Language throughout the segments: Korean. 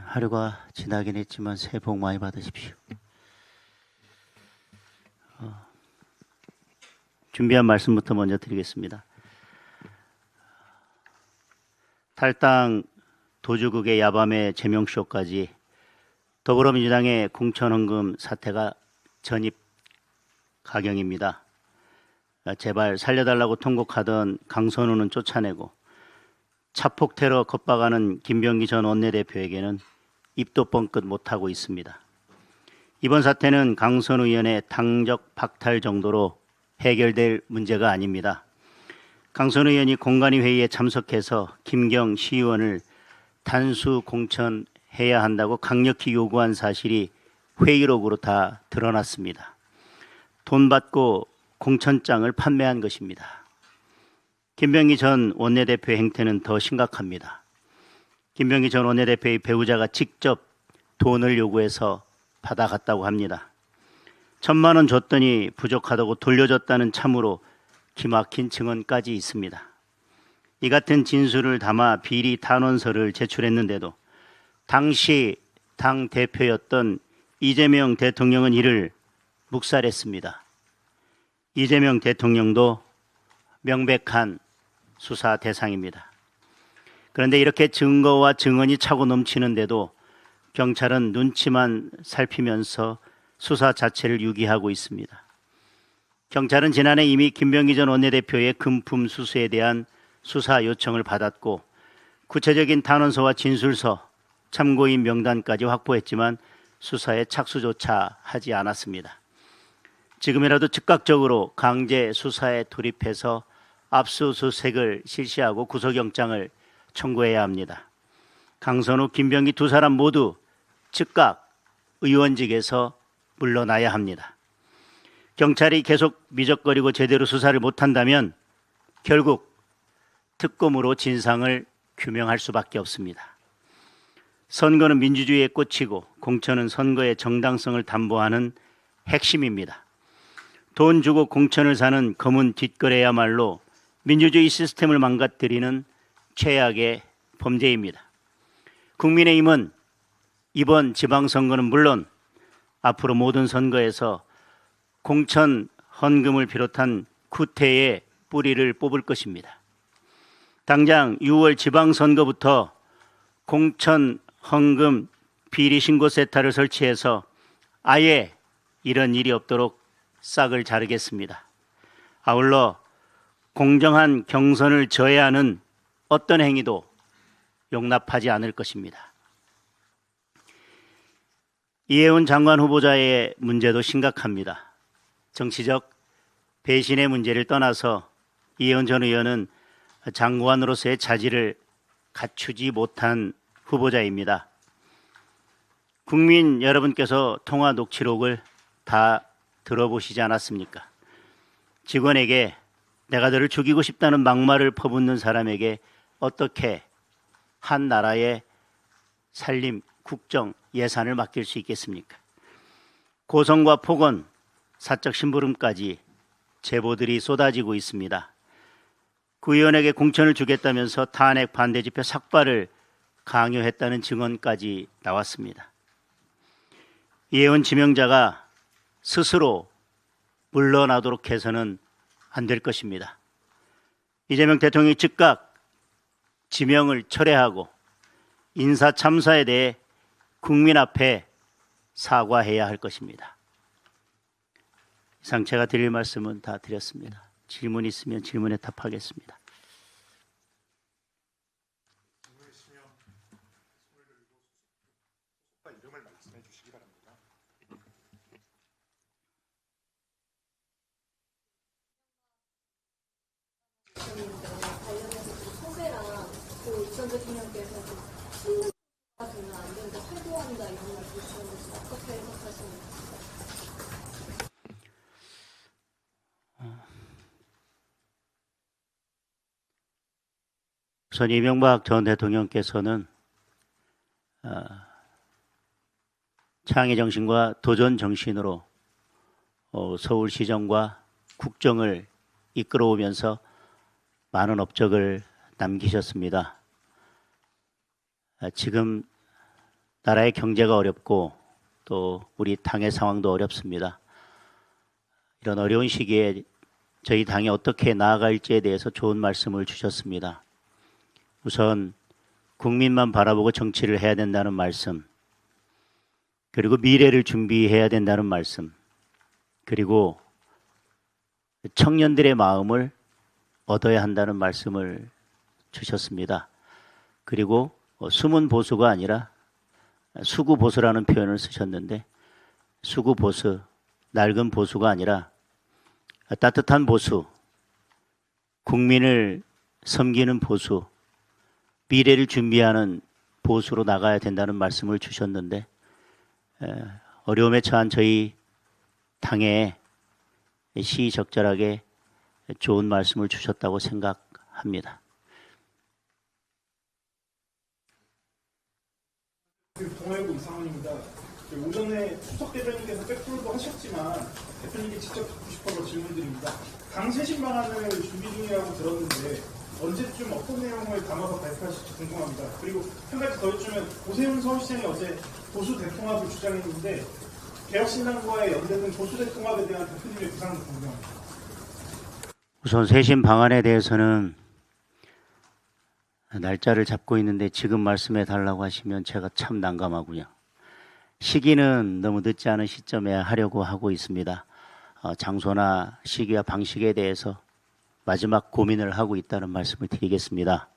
하루가 지나긴 했지만 새해 복 많이 받으십시오. 준비한 말씀부터 먼저 드리겠습니다. 탈당 도주국의 야밤의 제명쇼까지 더불어민주당의 공천헌금 사태가 전입 가경입니다. 제발 살려달라고 통곡하던 강선우는 쫓아내고 차폭 테러 겁박하는 김병기 전 원내대표에게는 입도 뻥끗 못하고 있습니다. 이번 사태는 강선우 의원의 당적 박탈 정도로 해결될 문제가 아닙니다. 강선우 의원이 공관위 회의에 참석해서 김경 시의원을 단수 공천해야 한다고 강력히 요구한 사실이 회의록으로 다 드러났습니다. 돈 받고 공천장을 판매한 것입니다. 김병기 전 원내대표의 행태는 더 심각합니다. 김병기 전 원내대표의 배우자가 직접 돈을 요구해서 받아갔다고 합니다. 1,000만 원 줬더니 부족하다고 돌려줬다는 참으로 기막힌 증언까지 있습니다. 이 같은 진술을 담아 비리 탄원서를 제출했는데도 당시 당 대표였던 이재명 대통령은 이를 묵살했습니다. 이재명 대통령도 명백한 수사 대상입니다. 그런데 이렇게 증거와 증언이 차고 넘치는데도 경찰은 눈치만 살피면서 수사 자체를 유기하고 있습니다. 경찰은 지난해 이미 김병기 전 원내대표의 금품 수수에 대한 수사 요청을 받았고 구체적인 탄원서와 진술서, 참고인 명단까지 확보했지만 수사에 착수조차 하지 않았습니다. 지금이라도 즉각적으로 강제 수사에 돌입해서 압수수색을 실시하고 구속영장을 청구해야 합니다. 강선우, 김병기 두 사람 모두 즉각 의원직에서 물러나야 합니다. 경찰이 계속 미적거리고 제대로 수사를 못한다면 결국 특검으로 진상을 규명할 수밖에 없습니다. 선거는 민주주의의 꽃이고 공천은 선거의 정당성을 담보하는 핵심입니다. 돈 주고 공천을 사는 검은 뒷거래야말로 민주주의 시스템을 망가뜨리는 최악의 범죄입니다. 국민의힘은 이번 지방선거는 물론 앞으로 모든 선거에서 공천 헌금을 비롯한 구태의 뿌리를 뽑을 것입니다. 당장 6월 지방선거부터 공천 헌금 비리 신고 세타를 설치해서 아예 이런 일이 없도록 싹을 자르겠습니다. 아울러 공정한 경선을 저해하는 어떤 행위도 용납하지 않을 것입니다. 이해운 장관 후보자의 문제도 심각합니다. 정치적 배신의 문제를 떠나서 이해운 전 의원은 장관으로서의 자질을 갖추지 못한 후보자입니다. 국민 여러분께서 통화 녹취록을 다 들어보시지 않았습니까? 직원에게 내가 너를 죽이고 싶다는 막말을 퍼붓는 사람에게 어떻게 한 나라의 살림, 국정, 예산을 맡길 수 있겠습니까? 고성과 폭언, 사적 심부름까지 제보들이 쏟아지고 있습니다. 그 의원에게 공천을 주겠다면서 탄핵 반대 집회 삭발을 강요했다는 증언까지 나왔습니다. 이해운 지명자가 스스로 물러나도록 해서는 안 될 것입니다. 이재명 대통령이 즉각 지명을 철회하고 인사 참사에 대해 국민 앞에 사과해야 할 것입니다. 이상 제가 드릴 말씀은 다 드렸습니다. 질문 있으면 질문에 답하겠습니다. 이름을 말씀해 주시기 바랍니다. 관련해서 소배랑 전 대통령께서 신문가 되면 안 된다, 활보한다 이런 말씀 주셨는데 어떻게 해석하십니까? 우선 이명박 전 대통령께서는 창의 정신과 도전 정신으로 서울시정과 국정을 이끌어오면서 많은 업적을 남기셨습니다. 지금 나라의 경제가 어렵고 또 우리 당의 상황도 어렵습니다. 이런 어려운 시기에 저희 당이 어떻게 나아갈지에 대해서 좋은 말씀을 주셨습니다. 우선 국민만 바라보고 정치를 해야 된다는 말씀, 그리고 미래를 준비해야 된다는 말씀, 그리고 청년들의 마음을 얻어야 한다는 말씀을 주셨습니다. 그리고 숨은 보수가 아니라 수구보수라는 표현을 쓰셨는데, 수구보수, 낡은 보수가 아니라 따뜻한 보수, 국민을 섬기는 보수, 미래를 준비하는 보수로 나가야 된다는 말씀을 주셨는데, 어려움에 처한 저희 당에 시의적절하게 좋은 말씀을 주셨다고 생각합니다. 동아일보 이상원입니다. 오전에 수석 대변인께서 백프로도 하셨지만 대표님께 직접 듣고 싶어서 질문드립니다. 당 쇄신 방안을 준비 중이라고 들었는데 언제쯤 어떤 내용을 담아서 발표하실지 궁금합니다. 그리고 한 가지 더 여쭈면 오세훈 서울시장이 어제 보수 대통합을 주장했는데 개혁신당과의 연대 등 보수 대통합에 대한 대표님의 구상은 궁금합니다. 우선 쇄신 방안에 대해서는 날짜를 잡고 있는데 지금 말씀해 달라고 하시면 제가 참 난감하고요. 시기는 너무 늦지 않은 시점에 하려고 하고 있습니다. 장소나 시기와 방식에 대해서 마지막 고민을 하고 있다는 말씀을 드리겠습니다.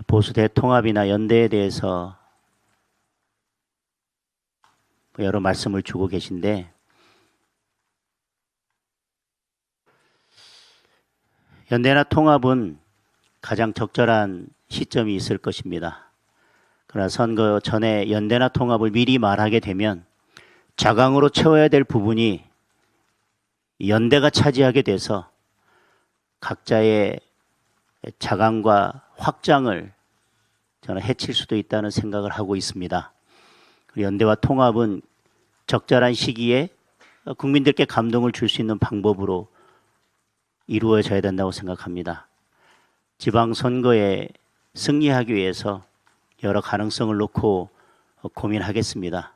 보수 대통합이나 연대에 대해서 여러 말씀을 주고 계신데, 연대나 통합은 가장 적절한 시점이 있을 것입니다. 그러나 선거 전에 연대나 통합을 미리 말하게 되면 자강으로 채워야 될 부분이 연대가 차지하게 돼서 각자의 자강과 확장을 저는 해칠 수도 있다는 생각을 하고 있습니다. 연대와 통합은 적절한 시기에 국민들께 감동을 줄 수 있는 방법으로 이루어져야 된다고 생각합니다. 지방선거에 승리하기 위해서 여러 가능성을 놓고 고민하겠습니다.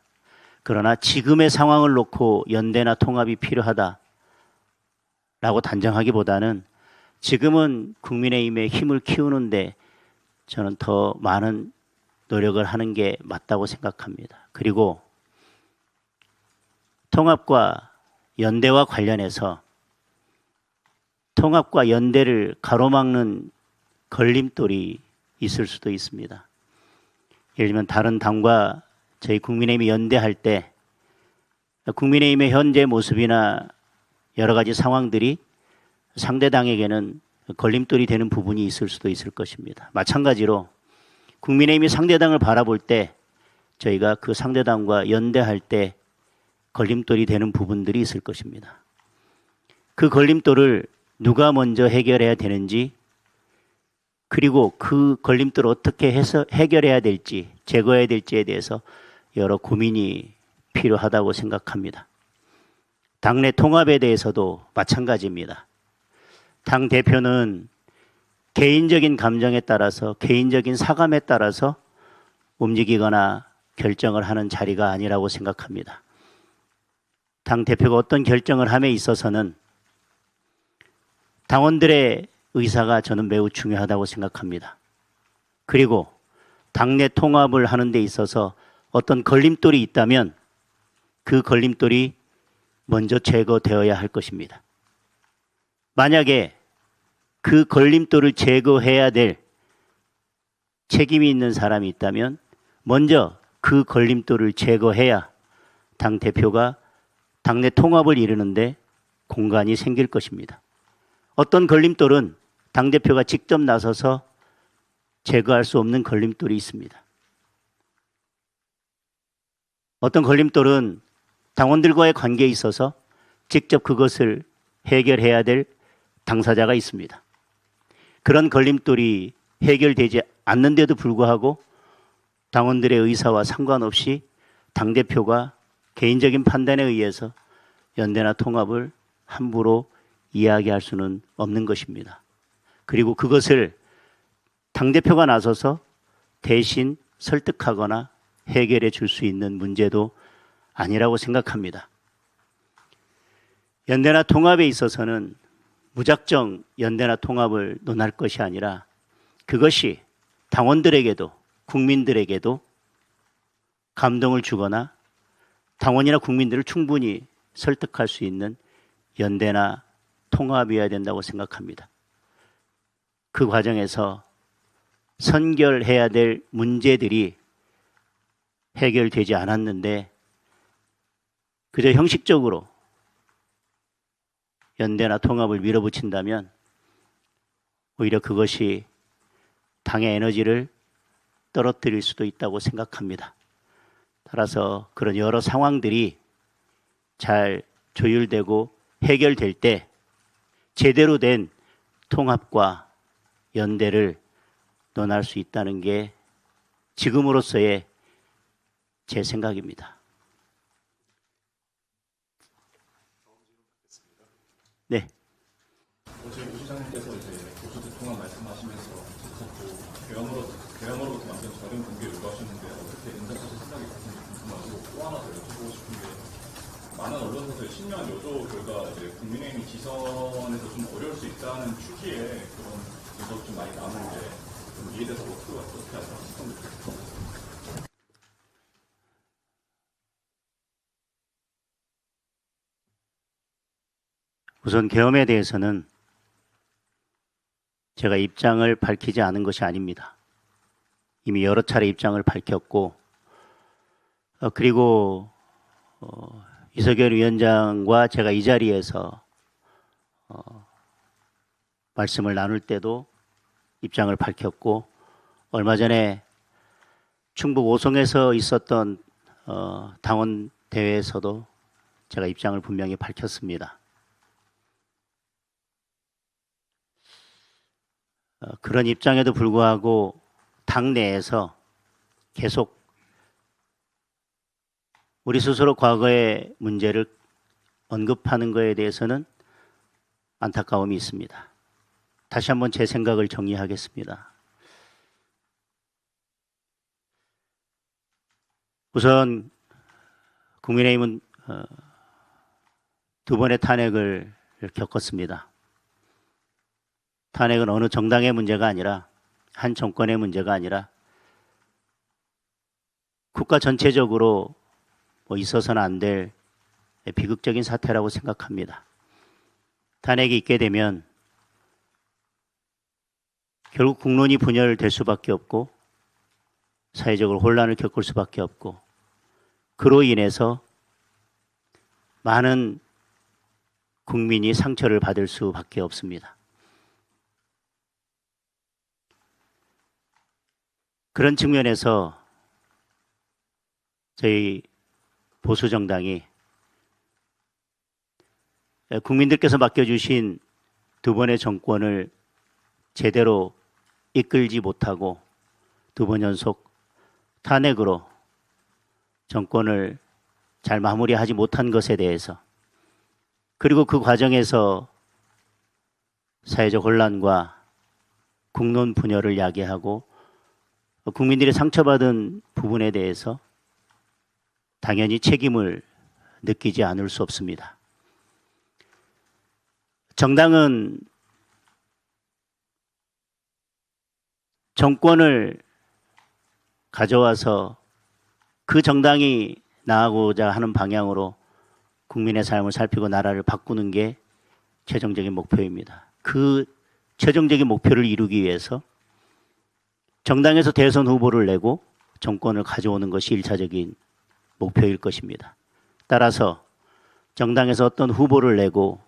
그러나 지금의 상황을 놓고 연대나 통합이 필요하다라고 단정하기보다는 지금은 국민의힘의 힘을 키우는데 저는 더 많은 노력을 하는 게 맞다고 생각합니다. 그리고 통합과 연대와 관련해서 통합과 연대를 가로막는 걸림돌이 있을 수도 있습니다. 예를 들면 다른 당과 저희 국민의힘이 연대할 때 국민의힘의 현재 모습이나 여러 가지 상황들이 상대 당에게는 걸림돌이 되는 부분이 있을 수도 있을 것입니다. 마찬가지로 국민의힘이 상대당을 바라볼 때 저희가 그 상대당과 연대할 때 걸림돌이 되는 부분들이 있을 것입니다. 그 걸림돌을 누가 먼저 해결해야 되는지, 그리고 그 걸림돌을 어떻게 해서 해결해야 될지, 제거해야 될지에 대해서 여러 고민이 필요하다고 생각합니다. 당내 통합에 대해서도 마찬가지입니다. 당 대표는 개인적인 감정에 따라서, 개인적인 사감에 따라서 움직이거나 결정을 하는 자리가 아니라고 생각합니다. 당 대표가 어떤 결정을 함에 있어서는 당원들의 의사가 저는 매우 중요하다고 생각합니다. 그리고 당내 통합을 하는 데 있어서 어떤 걸림돌이 있다면 그 걸림돌이 먼저 제거되어야 할 것입니다. 만약에 그 걸림돌을 제거해야 될 책임이 있는 사람이 있다면 먼저 그 걸림돌을 제거해야 당대표가 당내 통합을 이루는데 공간이 생길 것입니다. 어떤 걸림돌은 당대표가 직접 나서서 제거할 수 없는 걸림돌이 있습니다. 어떤 걸림돌은 당원들과의 관계에 있어서 직접 그것을 해결해야 될 당사자가 있습니다. 그런 걸림돌이 해결되지 않는데도 불구하고 당원들의 의사와 상관없이 당대표가 개인적인 판단에 의해서 연대나 통합을 함부로 이야기할 수는 없는 것입니다. 그리고 그것을 당대표가 나서서 대신 설득하거나 해결해 줄 수 있는 문제도 아니라고 생각합니다. 연대나 통합에 있어서는 무작정 연대나 통합을 논할 것이 아니라 그것이 당원들에게도 국민들에게도 감동을 주거나 당원이나 국민들을 충분히 설득할 수 있는 연대나 통합이어야 된다고 생각합니다. 그 과정에서 선결해야 될 문제들이 해결되지 않았는데 그저 형식적으로 연대나 통합을 밀어붙인다면 오히려 그것이 당의 에너지를 떨어뜨릴 수도 있다고 생각합니다. 따라서 그런 여러 상황들이 잘 조율되고 해결될 때 제대로 된 통합과 연대를 논할 수 있다는 게 지금으로서의 제 생각입니다. 네. 어제 오 시장님께서 이제 보수 통합 말씀하시면서 자꾸 대형으로부터 만든 저렴 공개를 요구하셨는데 어떻게 응답하실 생각이 드는지 궁금하고 또 하나 더 여쭤보고 싶은 게 많은 언론사들의 신명한 여조 결과 이제 국민의힘 지선에서 좀 어려울 수 있다는 취지의 그런 분석이 좀 많이 나오는데 좀 이에 대해서 어떻게 하실까 싶습니다. 우선 계엄에 대해서는 제가 입장을 밝히지 않은 것이 아닙니다. 이미 여러 차례 입장을 밝혔고 그리고 이석열 위원장과 제가 이 자리에서 말씀을 나눌 때도 입장을 밝혔고 얼마 전에 충북 오송에서 있었던 당원 대회에서도 제가 입장을 분명히 밝혔습니다. 그런 입장에도 불구하고 당내에서 계속 우리 스스로 과거의 문제를 언급하는 것에 대해서는 안타까움이 있습니다. 다시 한번 제 생각을 정리하겠습니다. 우선 국민의힘은 두 번의 탄핵을 겪었습니다. 탄핵은 어느 정당의 문제가 아니라 한 정권의 문제가 아니라 국가 전체적으로 있어서는 안 될 비극적인 사태라고 생각합니다. 탄핵이 있게 되면 결국 국론이 분열될 수밖에 없고 사회적으로 혼란을 겪을 수밖에 없고 그로 인해서 많은 국민이 상처를 받을 수밖에 없습니다. 그런 측면에서 저희 보수정당이 국민들께서 맡겨주신 두 번의 정권을 제대로 이끌지 못하고 두 번 연속 탄핵으로 정권을 잘 마무리하지 못한 것에 대해서 그리고 그 과정에서 사회적 혼란과 국론 분열을 야기하고 국민들이 상처받은 부분에 대해서 당연히 책임을 느끼지 않을 수 없습니다. 정당은 정권을 가져와서 그 정당이 나아가고자 하는 방향으로 국민의 삶을 살피고 나라를 바꾸는 게 최종적인 목표입니다. 그 최종적인 목표를 이루기 위해서 정당에서 대선 후보를 내고 정권을 가져오는 것이 1차적인 목표일 것입니다. 따라서 정당에서 어떤 후보를 내고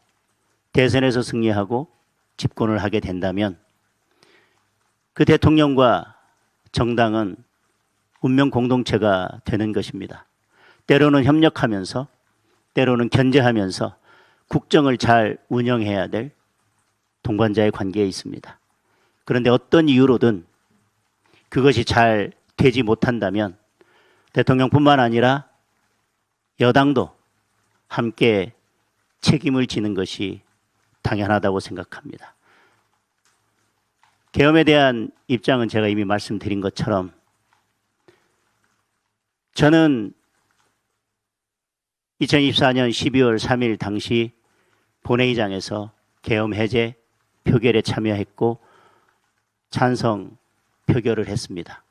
대선에서 승리하고 집권을 하게 된다면 그 대통령과 정당은 운명 공동체가 되는 것입니다. 때로는 협력하면서 때로는 견제하면서 국정을 잘 운영해야 될 동반자의 관계에 있습니다. 그런데 어떤 이유로든 그것이 잘 되지 못한다면 대통령뿐만 아니라 여당도 함께 책임을 지는 것이 당연하다고 생각합니다. 계엄에 대한 입장은 제가 이미 말씀드린 것처럼 저는 2024년 12월 3일 당시 본회의장에서 계엄 해제 표결에 참여했고 찬성 표결을 했습니다.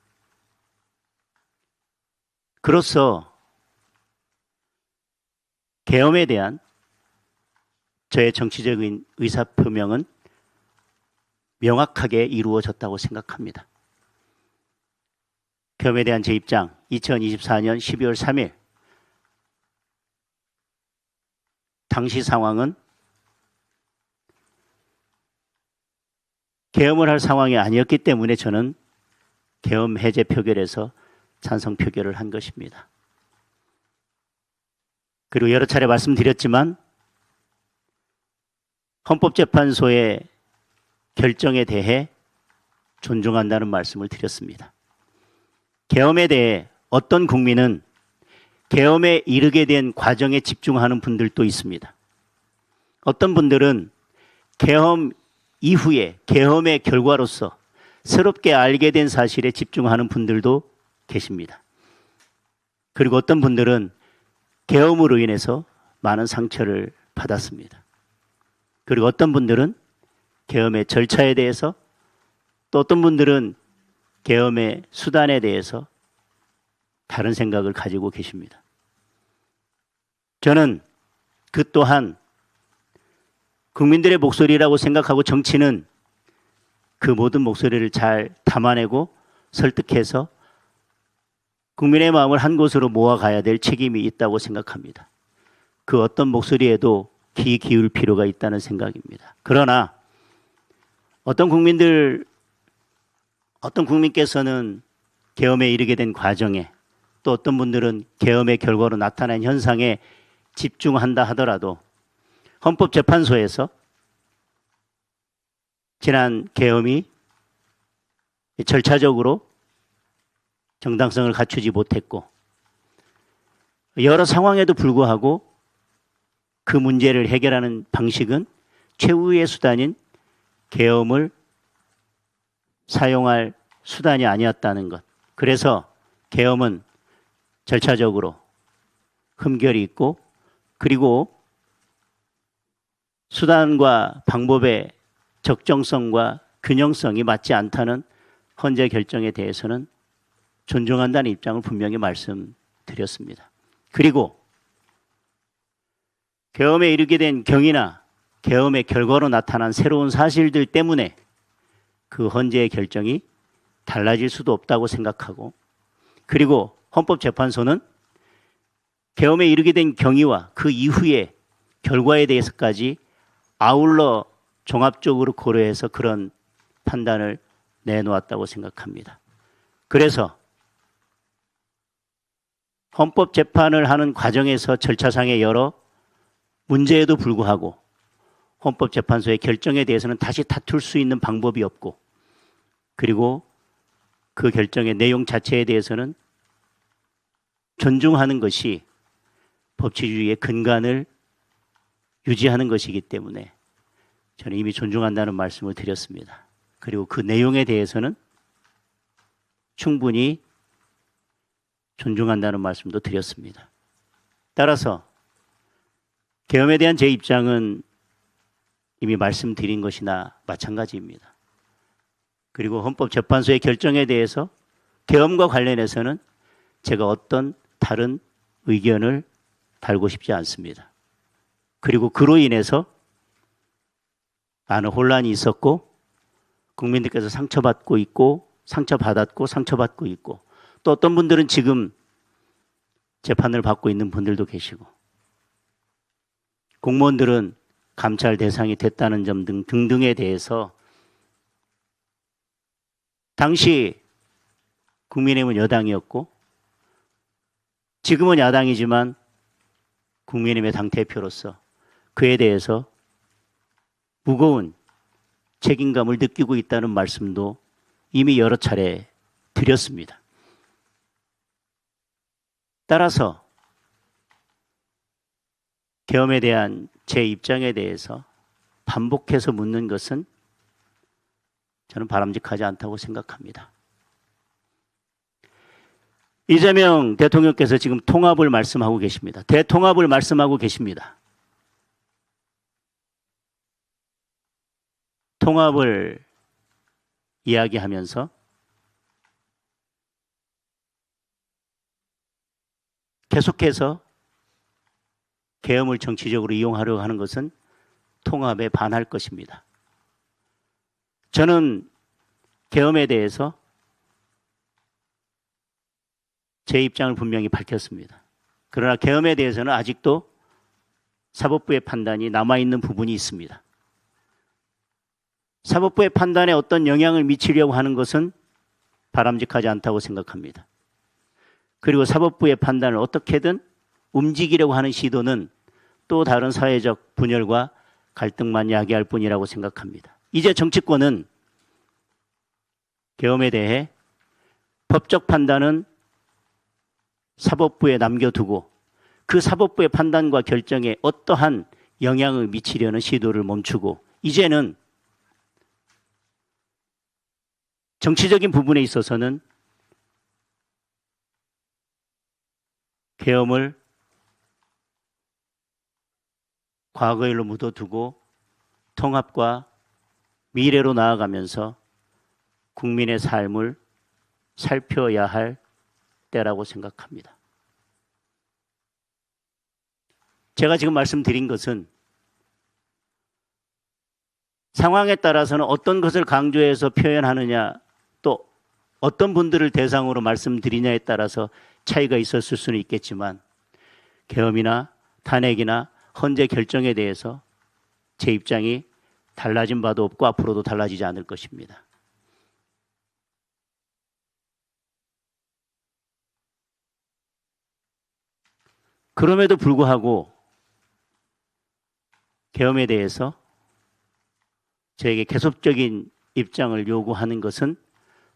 그로써 계엄에 대한 저의 정치적인 의사표명은 명확하게 이루어졌다고 생각합니다. 계엄에 대한 제 입장, 2024년 12월 3일 당시 상황은 계엄을 할 상황이 아니었기 때문에 저는 계엄 해제 표결에서 찬성 표결을 한 것입니다. 그리고 여러 차례 말씀드렸지만 헌법재판소의 결정에 대해 존중한다는 말씀을 드렸습니다. 계엄에 대해 어떤 국민은 계엄에 이르게 된 과정에 집중하는 분들도 있습니다. 어떤 분들은 계엄 이후에 계엄의 결과로서 새롭게 알게 된 사실에 집중하는 분들도 계십니다. 그리고 어떤 분들은 계엄으로 인해서 많은 상처를 받았습니다. 그리고 어떤 분들은 계엄의 절차에 대해서, 또 어떤 분들은 계엄의 수단에 대해서 다른 생각을 가지고 계십니다. 저는 그 또한 국민들의 목소리라고 생각하고 정치는 그 모든 목소리를 잘 담아내고 설득해서 국민의 마음을 한 곳으로 모아가야 될 책임이 있다고 생각합니다. 그 어떤 목소리에도 귀 기울 필요가 있다는 생각입니다. 그러나 어떤 국민께서는 계엄에 이르게 된 과정에, 또 어떤 분들은 계엄의 결과로 나타난 현상에 집중한다 하더라도 헌법재판소에서 지난 계엄이 절차적으로 정당성을 갖추지 못했고 여러 상황에도 불구하고 그 문제를 해결하는 방식은 최후의 수단인 계엄을 사용할 수단이 아니었다는 것. 그래서 계엄은 절차적으로 흠결이 있고, 그리고 수단과 방법의 적정성과 균형성이 맞지 않다는 헌재 결정에 대해서는 존중한다는 입장을 분명히 말씀드렸습니다. 그리고 계엄에 이르게 된 경위나 계엄의 결과로 나타난 새로운 사실들 때문에 그 헌재의 결정이 달라질 수도 없다고 생각하고, 그리고 헌법재판소는 계엄에 이르게 된 경위와 그 이후의 결과에 대해서까지 아울러 종합적으로 고려해서 그런 판단을 내놓았다고 생각합니다. 그래서 헌법재판을 하는 과정에서 절차상의 여러 문제에도 불구하고 헌법재판소의 결정에 대해서는 다시 다툴 수 있는 방법이 없고, 그리고 그 결정의 내용 자체에 대해서는 존중하는 것이 법치주의의 근간을 유지하는 것이기 때문에 저는 이미 존중한다는 말씀을 드렸습니다. 그리고 그 내용에 대해서는 충분히 존중한다는 말씀도 드렸습니다. 따라서 계엄에 대한 제 입장은 이미 말씀드린 것이나 마찬가지입니다. 그리고 헌법재판소의 결정에 대해서 계엄과 관련해서는 제가 어떤 다른 의견을 달고 싶지 않습니다. 그리고 그로 인해서 많은 혼란이 있었고 국민들께서 상처받고 있고 상처받고 있고, 또 어떤 분들은 지금 재판을 받고 있는 분들도 계시고, 공무원들은 감찰 대상이 됐다는 점 등등에 대해서 당시 국민의힘은 여당이었고 지금은 야당이지만 국민의힘의 당대표로서 그에 대해서 무거운 책임감을 느끼고 있다는 말씀도 이미 여러 차례 드렸습니다. 따라서 계엄에 대한 제 입장에 대해서 반복해서 묻는 것은 저는 바람직하지 않다고 생각합니다. 이재명 대통령께서 지금 통합을 말씀하고 계십니다. 대통합을 말씀하고 계십니다. 통합을 이야기하면서 계속해서 계엄을 정치적으로 이용하려고 하는 것은 통합에 반할 것입니다. 저는 계엄에 대해서 제 입장을 분명히 밝혔습니다. 그러나 계엄에 대해서는 아직도 사법부의 판단이 남아있는 부분이 있습니다. 사법부의 판단에 어떤 영향을 미치려고 하는 것은 바람직하지 않다고 생각합니다. 그리고 사법부의 판단을 어떻게든 움직이려고 하는 시도는 또 다른 사회적 분열과 갈등만 야기할 뿐이라고 생각합니다. 이제 정치권은 계엄에 대해 법적 판단은 사법부에 남겨두고 그 사법부의 판단과 결정에 어떠한 영향을 미치려는 시도를 멈추고 이제는 정치적인 부분에 있어서는 계엄을 과거 일로 묻어두고 통합과 미래로 나아가면서 국민의 삶을 살펴야 할 때라고 생각합니다. 제가 지금 말씀드린 것은 상황에 따라서는 어떤 것을 강조해서 표현하느냐 또 어떤 분들을 대상으로 말씀드리냐에 따라서 차이가 있었을 수는 있겠지만 계엄이나 탄핵이나 헌재 결정에 대해서 제 입장이 달라진 바도 없고 앞으로도 달라지지 않을 것입니다. 그럼에도 불구하고 계엄에 대해서 저에게 계속적인 입장을 요구하는 것은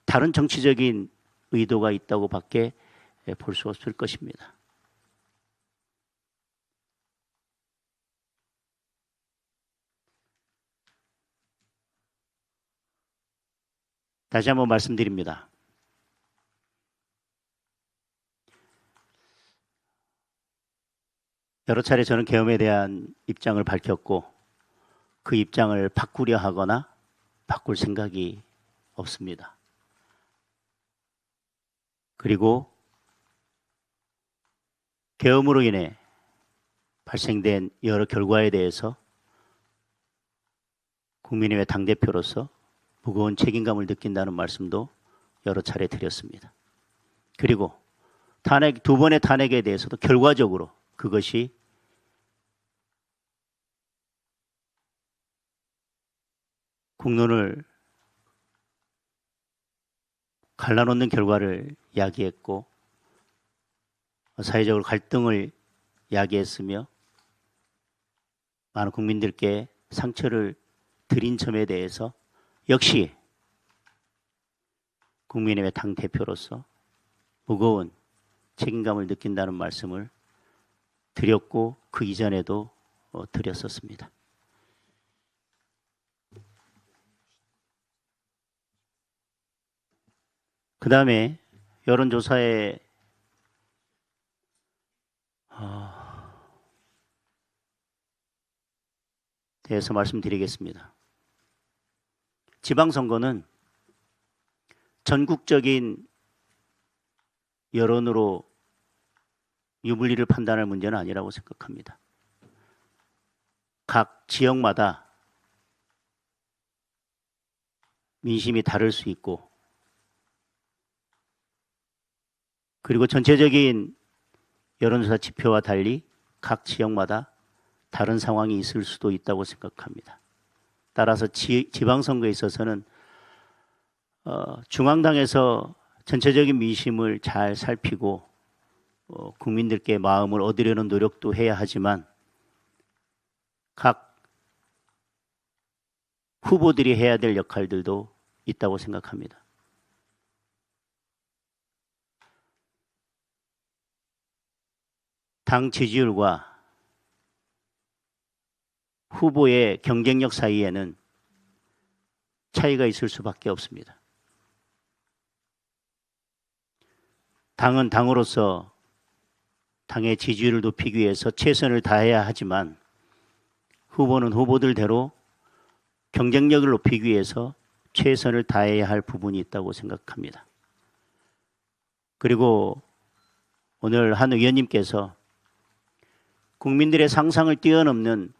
다른 정치적인 의도가 있다고 밖에 볼 수 없을 것입니다. 다시 한번 말씀드립니다. 여러 차례 저는 계엄에 대한 입장을 밝혔고 그 입장을 바꾸려 하거나 바꿀 생각이 없습니다. 그리고 계엄으로 인해 발생된 여러 결과에 대해서 국민의회 당대표로서 무거운 책임감을 느낀다는 말씀도 여러 차례 드렸습니다. 그리고 탄핵, 두 번의 탄핵에 대해서도 결과적으로 그것이 국론을 갈라놓는 결과를 야기했고 사회적으로 갈등을 야기했으며 많은 국민들께 상처를 드린 점에 대해서 역시 국민의회 당대표로서 무거운 책임감을 느낀다는 말씀을 드렸고 그 이전에도 드렸었습니다. 그 다음에 여론조사에 대해서 말씀드리겠습니다. 지방선거는 전국적인 여론으로 유불리를 판단할 문제는 아니라고 생각합니다. 각 지역마다 민심이 다를 수 있고 그리고 전체적인 여론조사 지표와 달리 각 지역마다 다른 상황이 있을 수도 있다고 생각합니다. 따라서 지방선거에 있어서는 중앙당에서 전체적인 민심을 잘 살피고 국민들께 마음을 얻으려는 노력도 해야 하지만 각 후보들이 해야 될 역할들도 있다고 생각합니다. 당 지지율과 후보의 경쟁력 사이에는 차이가 있을 수밖에 없습니다. 당은 당으로서 당의 지지율을 높이기 위해서 최선을 다해야 하지만 후보는 후보들대로 경쟁력을 높이기 위해서 최선을 다해야 할 부분이 있다고 생각합니다. 그리고 오늘 한 의원님께서 국민들의 상상을 뛰어넘는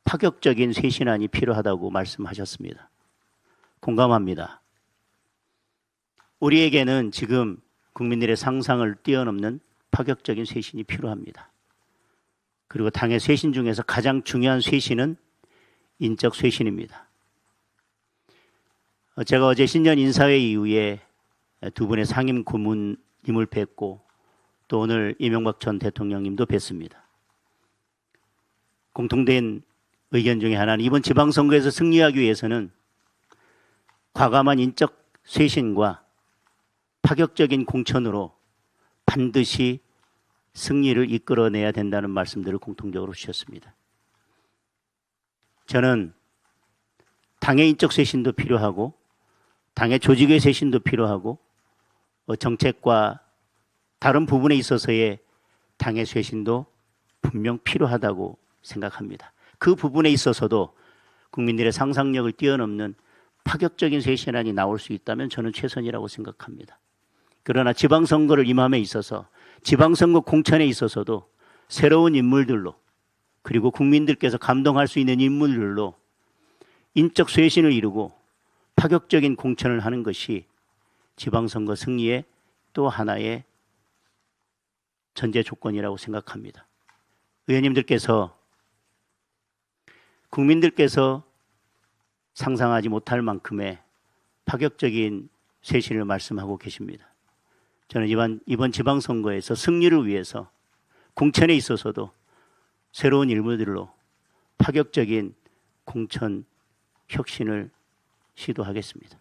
파격적인 쇄신안이 필요하다고 말씀하셨습니다. 공감합니다. 우리에게는 지금 국민들의 상상을 뛰어넘는 파격적인 쇄신이 필요합니다. 그리고 당의 쇄신 중에서 가장 중요한 쇄신은 인적 쇄신입니다. 제가 어제 신년 인사회 이후에 두 분의 상임 고문님을 뵙고 또 오늘 이명박 전 대통령님도 뵙습니다. 공통된 의견 중에 하나는 이번 지방선거에서 승리하기 위해서는 과감한 인적 쇄신과 파격적인 공천으로 반드시 승리를 이끌어내야 된다는 말씀들을 공통적으로 주셨습니다. 저는 당의 인적 쇄신도 필요하고 당의 조직의 쇄신도 필요하고 정책과 다른 부분에 있어서의 당의 쇄신도 분명 필요하다고 생각합니다. 그 부분에 있어서도 국민들의 상상력을 뛰어넘는 파격적인 쇄신안이 나올 수 있다면 저는 최선이라고 생각합니다. 그러나 지방선거를 임함에 있어서 지방선거 공천에 있어서도 새로운 인물들로 그리고 국민들께서 감동할 수 있는 인물들로 인적 쇄신을 이루고 파격적인 공천을 하는 것이 지방선거 승리의 또 하나의 전제 조건이라고 생각합니다. 의원님들께서 국민들께서 상상하지 못할 만큼의 파격적인 쇄신을 말씀하고 계십니다. 저는 이번 지방선거에서 승리를 위해서 공천에 있어서도 새로운 인물들로 파격적인 공천 혁신을 시도하겠습니다.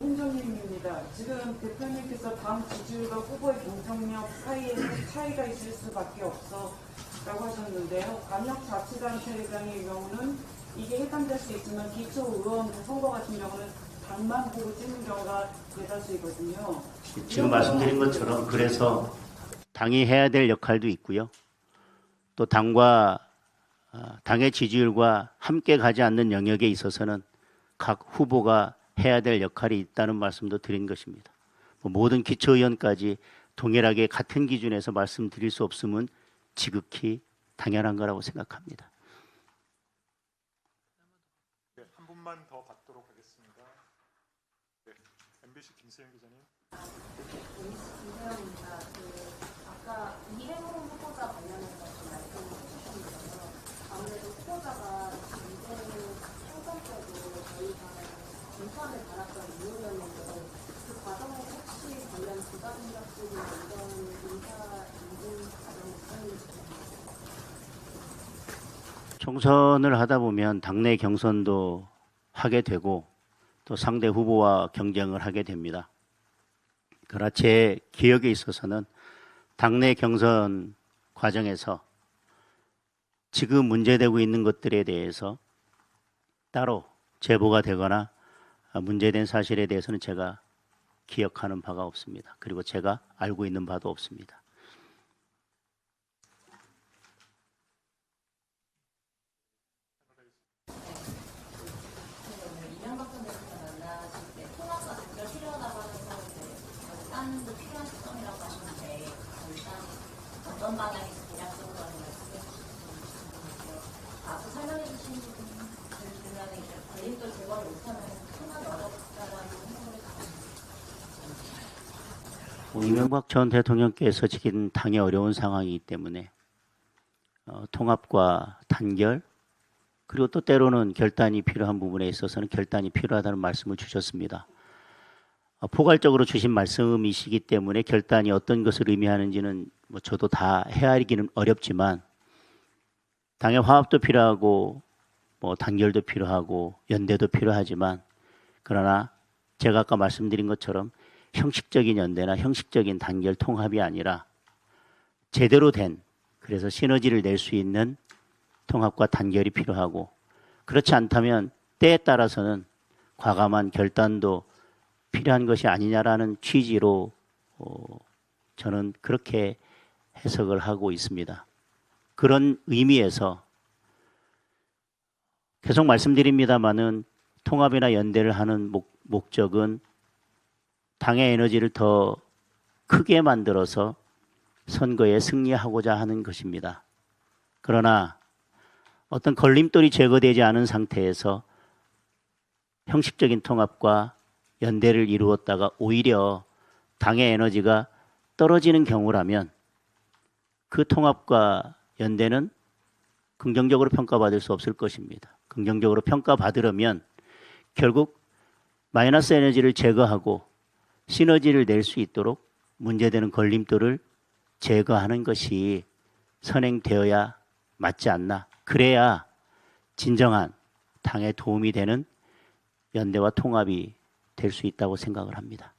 홍정님입니다. 지금 대표님께서 당 지지율과 후보의 경쟁력 사이에는 차이가 있을 수밖에 없어라고 하셨는데요. 광역자치단체장의 경우는 이게 해당될 수 있지만 기초의원 선거 같은 경우는 당만 보고 찍는 경우가 대다수이거든요. 지금 말씀드린 것처럼 그래서 당이 해야 될 역할도 있고요. 또 당의 지지율과 함께 가지 않는 영역에 있어서는 각 후보가 해야 될 역할이 있다는 말씀도 드린 것입니다. 모든 기초의원까지 동일하게 같은 기준에서 말씀드릴 수 없음은 지극히 당연한 거라고 생각합니다. 네, 한 분만 더 받도록 하겠습니다. 네, MBC 김수영 기자님. 김세영입니다. 아까 이행호 후보자 관련해서 말씀을 해주셨는데요. 아무래도 후보자가 이행호 총선 때도 저희 당에 공천을 받았던 이유였는데 그 과정에 혹시 관련 부가 공작들이나 이런 인증 과정이 있었는지. 총선을 하다 보면 당내 경선도 하게 되고 또 상대 후보와 경쟁을 하게 됩니다. 그러나 제 기억에 있어서는 당내 경선 과정에서 지금 문제되고 있는 것들에 대해서 따로 제보가 되거나 문제된 사실에 대해서는 제가 기억하는 바가 없습니다. 그리고 제가 알고 있는 바도 없습니다. 이명박 전 대통령 만나실 때 통합과 단결 필요하다고 하면서 결단도 필요한 시점이라고 하시는데 결단 어떤 방향에서 대략적으로 하는 말씀해 주시는지요. 앞서 설명해 주신 부분을 들으면 이제 걸림돌 제거를 못하면 통합이 어렵다라는 생각을 갖고 이명박 전 대통령께서 지금 당의 어려운 상황이기 때문에 통합과 단결 그리고 또 때로는 결단이 필요한 부분에 있어서는 결단이 필요하다는 말씀을 주셨습니다. 포괄적으로 주신 말씀이시기 때문에 결단이 어떤 것을 의미하는지는 저도 다 헤아리기는 어렵지만 당의 화합도 필요하고 단결도 필요하고 연대도 필요하지만 그러나 제가 아까 말씀드린 것처럼 형식적인 연대나 형식적인 단결 통합이 아니라 제대로 된 그래서 시너지를 낼 수 있는 통합과 단결이 필요하고 그렇지 않다면 때에 따라서는 과감한 결단도 필요한 것이 아니냐라는 취지로 저는 그렇게 해석을 하고 있습니다. 그런 의미에서 계속 말씀드립니다마는 통합이나 연대를 하는 목적은 당의 에너지를 더 크게 만들어서 선거에 승리하고자 하는 것입니다. 그러나 어떤 걸림돌이 제거되지 않은 상태에서 형식적인 통합과 연대를 이루었다가 오히려 당의 에너지가 떨어지는 경우라면 그 통합과 연대는 긍정적으로 평가받을 수 없을 것입니다. 긍정적으로 평가받으려면 결국 마이너스 에너지를 제거하고 시너지를 낼 수 있도록 문제되는 걸림돌을 제거하는 것이 선행되어야 맞지 않나. 그래야 진정한 당에 도움이 되는 연대와 통합이 될 수 있다고 생각을 합니다.